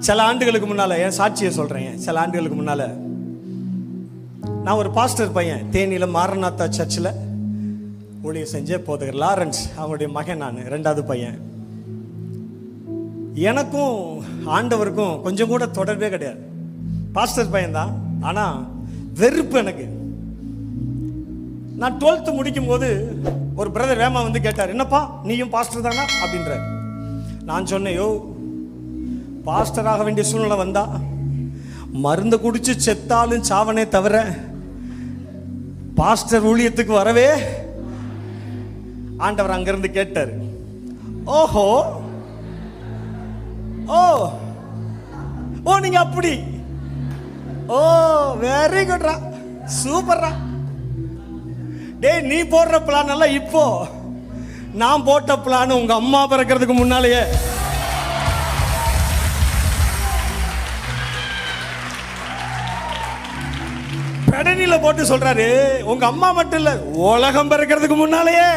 சில ஆண்டுகளுக்கு முன்னால என் சாட்சியை சொல்றேன். சில ஆண்டுகளுக்கு முன்னால நான் ஒரு பாஸ்டர் பையன் தேனியில மாரநாத்தா சர்ச்சில் ஊழியம் செஞ்ச போதகர் லாரன்ஸ் அவனுடைய மகன். நான் ரெண்டாவது பையன். எனக்கும் ஆண்டவருக்கும் கொஞ்சம் கூட தொடர்பே கிடையாது. பாஸ்டர் பையன் தான், ஆனால் வெறுப்பு எனக்கு. நான் 12th முடிக்கும் போது ஒரு பிரதர் வேமா வந்து கேட்டார், என்னப்பா நீயும் பாஸ்டர் தானா அப்படின்றார். நான் சொன்னேன், யோ பாஸ்டராக வேண்டிய சூழ்நிலை வந்தா மருந்து குடிச்சு செத்தாலும் சாவனே தவிர பாஸ்டர் ஊழியத்துக்கு வரவே. ஆண்டவர் அங்கிருந்து கேட்டார், ஓஹோ ஓ ஓ நீங்க அப்படி, ஓ வெரி குட்ரா, சூப்பர்ரா. டேய் நீ போடுற பிளான் எல்லாம் இப்போ நான் போட்ட பிளான் உங்க அம்மா பிறக்கிறதுக்கு முன்னாலேயே. கடனில போட்டு சொல்றாரு, உங்க அம்மா மட்டும் இல்ல உலகம் பிறக்கிறதுக்கு முன்னாலேயே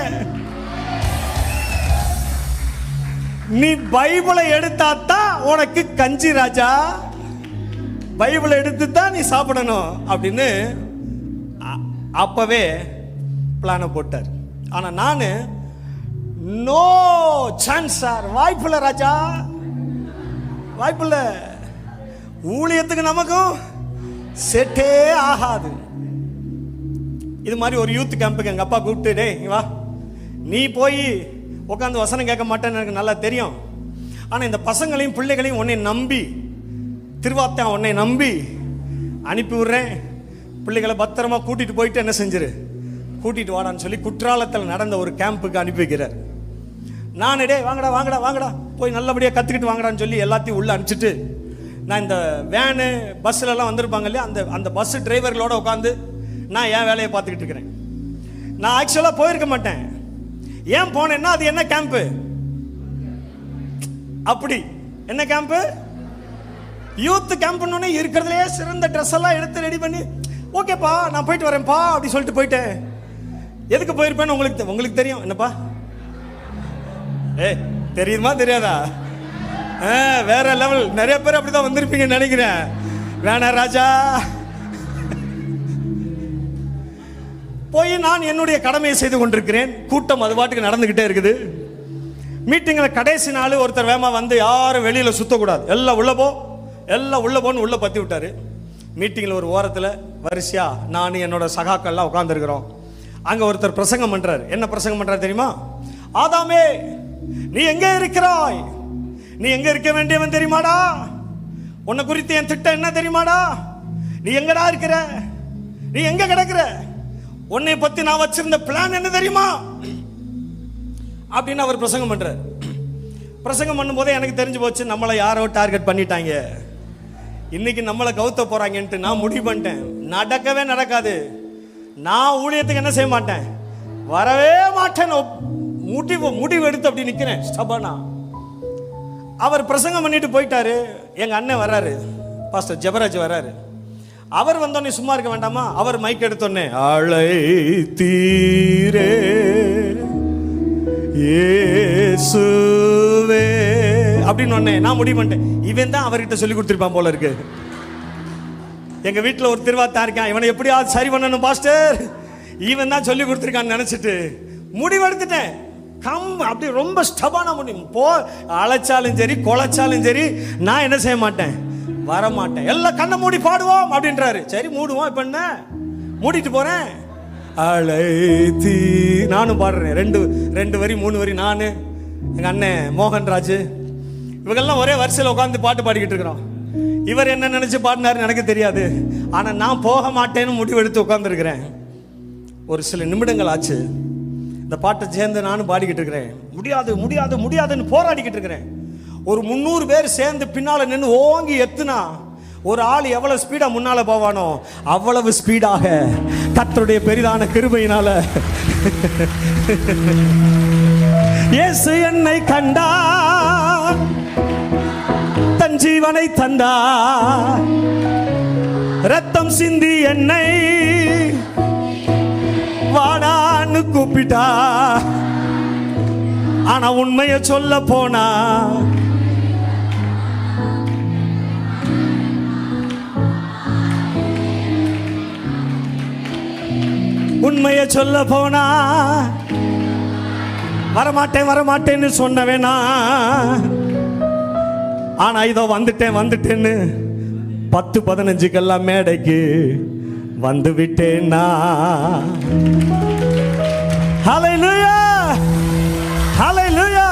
நீ பைபிளை எடுத்தாத்தான் உனக்கு கஞ்சி ராஜா, பைபிளை எடுத்து தான் நீ சாப்பிடணும் அப்படின்னு அப்பவே பிளான போட்டார். ஆனா நானு நோ சான்ஸ் சார், வாய்ப்பில்லை ராஜா, வாய்ப்பில்லை, ஊழியத்துக்கு நமக்கும் செட்டே ஆகாது. இது மாதிரி ஒரு யூத் கேம்புக்கு எங்க அப்பா கூப்பிட்டு, டேய் வா நீ போய் உட்காந்து வசனம் கேட்க மாட்டேன்னு எனக்கு நல்லா தெரியும், ஆனா இந்த பசங்களையும் பிள்ளைகளையும் உன்னை நம்பி திருவாத்தான் உன்னை நம்பி அனுப்பி விடுறேன், பிள்ளைகளை பத்திரமா கூட்டிட்டு போயிட்டு என்ன செஞ்சிரு கூட்டிட்டு வாடான்னு சொல்லி குற்றாலத்தில் நடந்த ஒரு கேம்புக்கு அனுப்பி வைக்கிறார். நான் டே வாங்கடா வாங்கடா வாங்கடா போய் நல்லபடியாக கற்றுக்கிட்டு வாங்கடான்னு சொல்லி எல்லாத்தையும் உள்ளே அனுப்பிச்சிட்டு, நான் இந்த வேனு பஸ்ஸிலலாம் வந்திருப்பாங்க இல்லையா, அந்த பஸ் டிரைவர்களோட உட்காந்து நான் என் வேலையை பார்த்துக்கிட்டு இருக்கிறேன். நான் ஆக்சுவலாக போயிருக்க மாட்டேன். ஏன் போனேன்னா அது என்ன கேம்ப்பு, அப்படி என்ன கேம்ப்பு, யூத் கேம்ப்னு இருக்கிறதுலே சிறந்த ட்ரெஸ் எல்லாம் எடுத்து ரெடி பண்ணி, ஓகேப்பா நான் போயிட்டு வரேன்ப்பா அப்படி சொல்லிட்டு போயிட்டேன். எதுக்கு போயிருப்பேன்னு உங்களுக்கு தெரியும் என்னப்பா, தெரியுமா தெரியாதா? வேற லெவல். நிறைய பேர் அப்படிதான் வந்திருப்பீங்கன்னு நினைக்கிறேன். வேணா ராஜா. போய் நான் என்னுடைய கடமையை செய்து கொண்டிருக்கிறேன். கூட்டம் அது பாட்டுக்கு நடந்துகிட்டே இருக்குது. மீட்டிங்ல கடைசி நாள் ஒருத்தர் வேமா வந்து யாரும் வெளியில சுத்தக்கூடாது, எல்லாம் உள்ள போ, எல்லாம் உள்ள போன்னு உள்ள பத்தி விட்டாரு. மீட்டிங்ல ஒரு ஓரத்தில் வரிசையா நான் என்னோட சகாக்கள்லாம் உட்கார்ந்துருக்கிறோம். அங்க ஒருத்தர் பிரசங்கம் பண்றாரு. என்ன பிரசங்கம் பண்றாரு தெரியுமா? ஆதாமே நீ எங்க இருக்கிறாய், நீ எங்க இருக்க வேண்டியவன் தெரியுமாடா, உன்னை குறித்து என் திட்டம் என்ன தெரியுமாடா, நீ எங்கடா இருக்கிற, நீ எங்க கிடக்குற, உன்னை பத்தி நான் வச்சிருந்த பிளான் என்ன தெரியுமா அப்படின்னு அவர் பிரசங்கம் பண்றாரு. பிரசங்கம் பண்ணும் போதே எனக்கு தெரிஞ்சு போச்சு, நம்மளை யாரோ டார்கெட் பண்ணிட்டாங்க, இன்னைக்கு நம்மளை கவுத்த போறாங்கன்ட்டு நான் முடிவு பண்ணிட்டேன். நடக்கவே நடக்காது, நான் ஊழியத்துக்கு என்ன செய்ய மாட்டேன், வரவே மாட்டேன், முடிவு எடுத்து அப்படி நிக்கிறேன் ஸ்டபானா. அவர் பிரசங்கம் பண்ணிட்டு போயிட்டாரு. எங்க அண்ணன் வர்றாரு, பாஸ்டர் ஜெபராஜ் வர்றாரு. அவர் வந்தோடனே சும்மா இருக்க வேண்டாமா, அவர் மைக் எடுத்தோடனே அழைத்தீரே இயேசுவே அப்படின்னு ஒன்னே நான் முடிவு பண்ணிட்டேன், இவன் தான் அவர்கிட்ட சொல்லி கொடுத்துருப்பான் போல இருக்கு. எங்க வீட்டில் ஒரு திருவாத்தா இருக்கான், இவனை எப்படியாவது சரி பண்ணணும் பாஸ்டர், இவன் தான் சொல்லி கொடுத்துருக்கான்னு நினைச்சிட்டு முடிவெடுத்துட்டேன். அப்படி ரொம்ப ஸ்டபானா முடியும். போ அழைச்சாலும் சரி கொலைச்சாலும் சரி நான் என்ன செய்ய மாட்டேன், வர மாட்டேன். எல்லாம் கண்ணை மூடி பாடுவோம் அப்படின்றாரு. சரி மூடுவோம். இப்ப என்ன மூடிட்டு போறேன். அழைத்தி நானும் பாடுறேன். ரெண்டு வரி 3 வரி நானு, எங்க அண்ணன் மோகன்ராஜ், இவங்கெல்லாம் ஒரே வரிசையில் உட்காந்து பாட்டு பாடிக்கிட்டு இருக்கிறோம். இவர் என்ன நினைச்சு பாடினாருன்னு எனக்கு தெரியாது, ஆனா நான் போக மாட்டேன்னு முடிவெடுத்து உட்காந்துருக்கிறேன். ஒரு சில நிமிடங்கள் ஆச்சு. இந்த பாட்டை சேர்ந்து நானும் பாடிக்கிட்டு இருக்கிறேன். முடியாது முடியாது முடியாதுன்னு போராடிக்கிட்டு இருக்கிறேன். ஒரு 300 பேர் சேர்ந்து பின்னால நின்று ஓங்கி எத்துனா ஒரு ஆள் எவ்வளவு ஸ்பீடா முன்னால போவானோ அவ்வளவு ஸ்பீடாக கர்த்தருடைய பெரிதான கிருபையினால இயேசு என்னை கண்டா, தன் ஜீவனை தந்தா, ரத்தம் சிந்தி என்னை வாடான்னு கூப்பிட்டா. ஆனா உண்மைய சொல்ல போனா உண்மையை சொல்ல போனா வரமாட்டேன்னு சொன்னவேனா, ஆனா இதோ வந்துட்டேன்னு 10-15 மேடைக்கு வந்து விட்டேன்னா. ஹல்லேலூயா, ஹல்லேலூயா.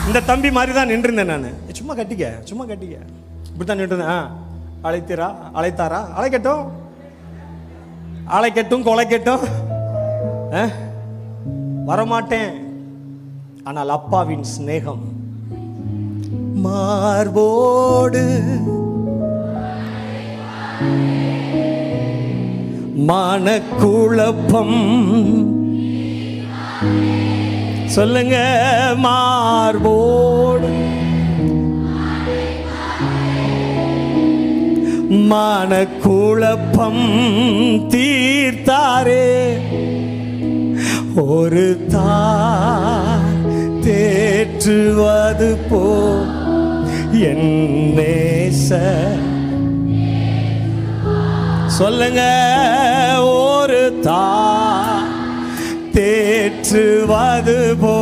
இந்த தம்பி மாதிரி தான் நின்றுருந்தேன் நான். சும்மா கட்டிக்க இப்படித்தான் நின்றுருந்தேன். அழைத்தாரா, அழைக்கட்டும் கொலைக்கட்டும், வரமாட்டேன். ஆனால் அப்பாவின் சிநேகம் மார்போடு மனக்குழப்பம், சொல்லுங்க, மார்போடு மனக்குழப்பம் தீர்த்தாரே. ஒரு தாய் தேற்றுவது போ என் நேசர், சொல்லுங்க, ஒரு தாய் தேற்றுவது போ